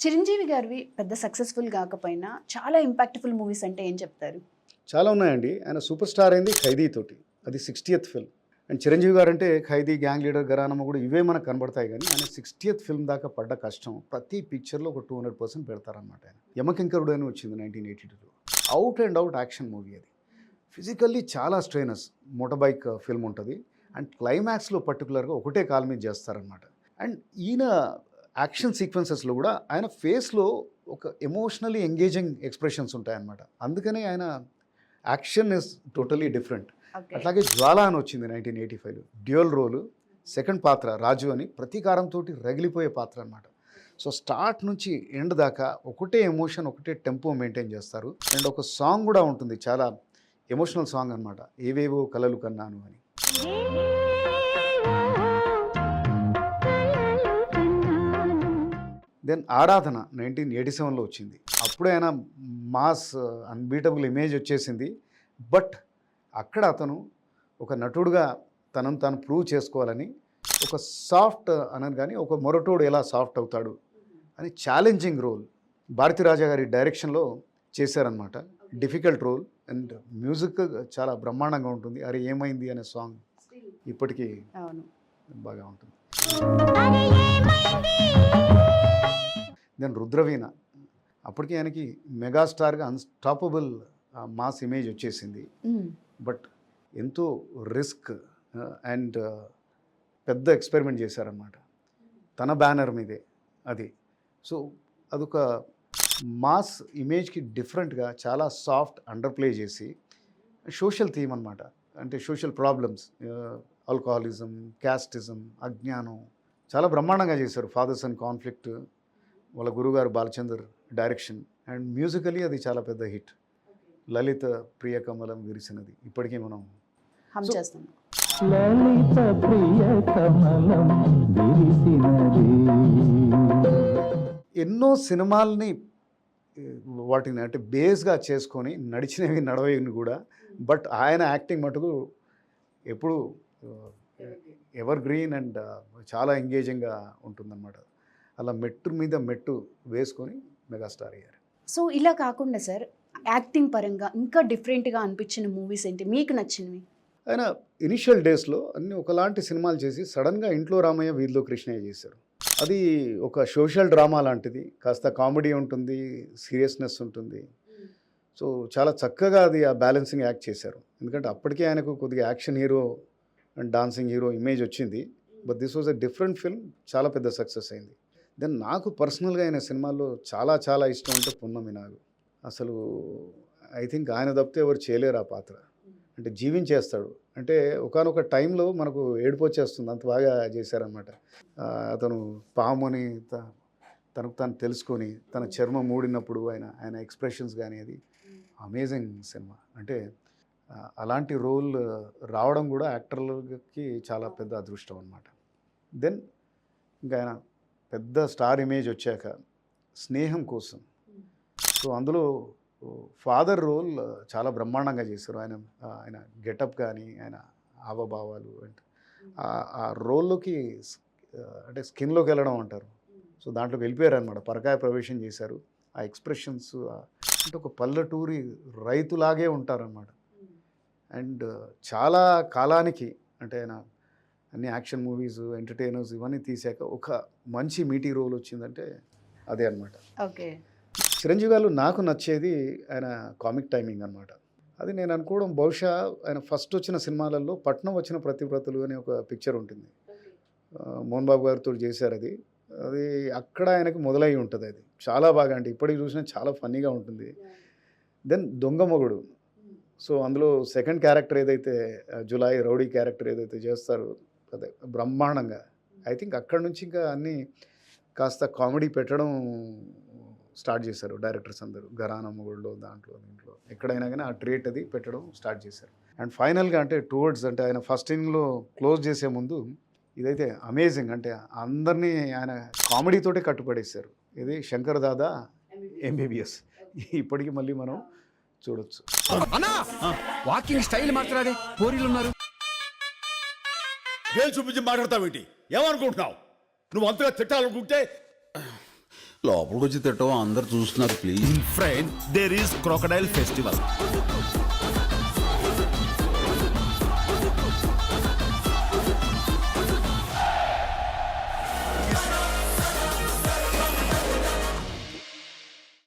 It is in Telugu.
చిరంజీవి గారివి పెద్ద సక్సెస్ఫుల్ కాకపోయినా చాలా ఇంపాక్ట్ఫుల్ మూవీస్ అంటే ఏం చెప్తారు? చాలా ఉన్నాయండి. ఆయన సూపర్ స్టార్ అయింది 'ఖైదీ' తోటి. అది 60th ఫిల్మ్. అండ్ చిరంజీవి గారు అంటే 'ఖైదీ', 'గ్యాంగ్ లీడర్', 'ఘరానమ్మ' కూడా ఇవే మనకు కనబడతాయి. కానీ ఆయన 60th ఫిల్మ్ దాకా పడ్డ కష్టం ప్రతి పిక్చర్లో ఒక 200% పెడతారనమాట ఆయన. 'యమకింకరుడు' అని వచ్చింది 1982లో. Out and out action movie అది. ఫిజికల్లీ చాలా స్ట్రెయినస్. మోటార్ బైక్ ఫిల్మ్ ఉంటుంది. అండ్ క్లైమాక్స్లో పర్టికులర్గా ఒకటే కాల్ మీద చేస్తారనమాట. అండ్ ఈయన యాక్షన్ సీక్వెన్సెస్లో కూడా ఆయన ఫేస్లో ఒక ఎమోషనలీ ఎంగేజింగ్ ఎక్స్ప్రెషన్స్ ఉంటాయన్నమాట. అందుకనే ఆయన యాక్షన్ ఇస్ టోటలీ డిఫరెంట్. అట్లాగే 'జ్వాల' అని వచ్చింది 1985లో. డ్యూయల్ రోలు, సెకండ్ పాత్ర రాజు అని, ప్రతీకారంతో రగిలిపోయే పాత్ర అనమాట. సో స్టార్ట్ నుంచి ఎండ్ దాకా ఒకటే ఎమోషన్, ఒకటే టెంపో మెయింటైన్ చేస్తారు. అండ్ ఒక సాంగ్ కూడా ఉంటుంది, చాలా ఎమోషనల్ సాంగ్ అనమాట, 'ఏవేవో కలలు కన్నాను' అని. దెన్ 'ఆరాధన' 1987లో వచ్చింది. అప్పుడే ఆయన మాస్ అన్బీటబుల్ ఇమేజ్ వచ్చేసింది. బట్ అక్కడ అతను ఒక నటుడుగా తనను తాను ప్రూవ్ చేసుకోవాలని, ఒక సాఫ్ట్ అనను కానీ ఒక మొరటోడు ఎలా సాఫ్ట్ అవుతాడు అని ఛాలెంజింగ్ రోల్ భారతీ రాజా గారి డైరెక్షన్లో చేశారనమాట. Difficult role. అండ్ మ్యూజిక్ చాలా బ్రహ్మాండంగా ఉంటుంది. అరే ఏమైంది అనే సాంగ్ ఇప్పటికీ బాగా ఉంటుంది. దెన్ 'రుద్రవీణ' అప్పటికి ఆయనకి మెగాస్టార్గా అన్స్టాపబుల్ మాస్ ఇమేజ్ వచ్చేసింది. బట్ ఎంతో రిస్క్ అండ్ పెద్ద ఎక్స్పెరిమెంట్ చేశారనమాట తన బ్యానర్ మీదే అది. సో అదొక మాస్ ఇమేజ్కి డిఫరెంట్గా చాలా సాఫ్ట్ అండర్ ప్లే చేసి సోషల్ థీమ్ అనమాట. అంటే సోషల్ ప్రాబ్లమ్స్, ఆల్కహాలిజం, క్యాస్టిజం, అజ్ఞానం చాలా బ్రహ్మాండంగా చేశారు. ఫాదర్ సన్ కాన్ఫ్లిక్ట్, వాళ్ళ గురుగారు బాలచందర్ డైరెక్షన్. అండ్ మ్యూజికలీ అది చాలా పెద్ద హిట్. లలిత ప్రియ కమలం విరిసినది ఇప్పటికీ మనం హమ్ చేస్తాం. లలిత ప్రియ కమలం విరిసినది. ఎన్నో సినిమాల్ని వాటిని అంటే బేస్గా చేసుకొని నడిచినవి నడవని కూడా. బట్ ఆయన యాక్టింగ్ మటుకు ఎప్పుడు ఎవర్ గ్రీన్ అండ్ చాలా ఎంగేజింగ్గా ఉంటుందన్నమాట. అలా మెట్టు మీద మెట్టు వేసుకొని మెగాస్టార్ అయ్యారు. సో ఇలా కాకుండా సార్, యాక్టింగ్ పరంగా ఇంకా డిఫరెంట్గా అనిపించిన మూవీస్ ఏంటి మీకు నచ్చినవి? ఆయన ఇనిషియల్ డేస్లో అన్నీ ఒకలాంటి సినిమాలు చేసి సడన్గా 'ఇంట్లో రామయ్య వీధిలో కృష్ణయ్య' చేశారు. అది ఒక సోషల్ డ్రామా లాంటిది. కాస్త కామెడీ ఉంటుంది, సీరియస్నెస్ ఉంటుంది. సో చాలా చక్కగా అది ఆ బ్యాలెన్సింగ్ యాక్ట్ చేశారు. ఎందుకంటే అప్పటికే ఆయనకు కొద్దిగా action hero and dancing hero image వచ్చింది. But this was a different film. చాలా పెద్ద సక్సెస్ అయింది. దెన్ నాకు పర్సనల్గా ఆయన సినిమాల్లో చాలా చాలా ఇష్టం అంటే 'పున్నమి నాగు'. అసలు ఐ థింక్ ఆయన తప్పితే ఎవరు చేయలేరు ఆ పాత్ర. అంటే జీవించేస్తాడు. అంటే ఒకానొక టైంలో మనకు ఏడుపు వచ్చేస్తుంది, అంత బాగా చేశారనమాట. అతను పాముని తనకు తాను తెలుసుకొని తన చర్మం మూడినప్పుడు ఆయన ఎక్స్ప్రెషన్స్ కానీ అది అమేజింగ్ సినిమా. అంటే అలాంటి రోల్ రావడం కూడా యాక్టర్లకి చాలా పెద్ద అదృష్టం అనమాట. దెన్ ఇంకా ఆయన పెద్ద స్టార్ ఇమేజ్ వచ్చాక 'స్నేహం కోసం'. సో అందులో ఫాదర్ రోల్ చాలా బ్రహ్మాండంగా చేశారు. ఆయన గెటప్ కానీ ఆయన హావభావాలు అంటే ఆ రోల్లోకి అంటే స్కిన్లోకి వెళ్ళడం అంటారు. సో దాంట్లోకి వెళ్ళిపోయారు అనమాట. పరకాయ ప్రవేశం చేశారు. ఆ ఎక్స్ప్రెషన్స్ అంటే ఒక పల్లెటూరి రైతులాగే ఉంటారనమాట. అండ్ చాలా కాలానికి అంటే ఆయన అన్ని యాక్షన్ మూవీస్, ఎంటర్టైనర్స్ ఇవన్నీ తీసాక ఒక మంచి మీటీ రోల్ వచ్చిందంటే అదే అనమాట. ఓకే. చిరంజీవి గారు నాకు నచ్చేది ఆయన కామిక్ టైమింగ్ అనమాట. అది నేను అనుకోవడం బహుశా ఆయన ఫస్ట్ వచ్చిన సినిమాలలో 'పట్నం వచ్చిన ప్రతివ్రతలు' అనే ఒక పిక్చర్ ఉంటుంది. మోహన్ బాబు గారితో చేశారు అది. అది అక్కడ ఆయనకు మొదలై ఉంటుంది. అది చాలా బాగా, అంటే ఇప్పటికి చూసినా చాలా ఫన్నీగా ఉంటుంది. దెన్ 'దొంగ మొగుడు'. సో అందులో సెకండ్ క్యారెక్టర్ ఏదైతే జులాయి రౌడీ క్యారెక్టర్ ఏదైతే చేస్తారో అదే బ్రహ్మాండంగా. ఐ థింక్ అక్కడి నుంచి ఇంకా అన్నీ కాస్త కామెడీ పెట్టడం స్టార్ట్ చేశారు డైరెక్టర్స్ అందరూ. 'ఘరానమ్మగుడిలో' దాంట్లో దీంట్లో ఎక్కడైనా కానీ ఆ ట్రేట్ అది పెట్టడం స్టార్ట్ చేశారు. అండ్ ఫైనల్గా అంటే టువర్డ్స్ అంటే ఆయన ఫస్ట్ ఇన్నింగ్లో క్లోజ్ చేసే ముందు ఇదైతే అమేజింగ్. అంటే అందరినీ ఆయన కామెడీతోటే కట్టుపడేశారు. ఇది 'శంకర్ దాదా ఎంబీబీఎస్'. ఇప్పటికీ మళ్ళీ మనం చూడొచ్చు. వాకింగ్ స్టైల్ మాత్రమే పోరీలు ఉన్నారు. ఏం చూపించి మాట్లాడతావేంటి? ఏమనుకుంటున్నావు? నువ్వు అంతగా తిట్టాలనుకుంటే లోపలికి వచ్చి తిట్టం అందరు చూస్తున్నారు please. In France, there is crocodile festival.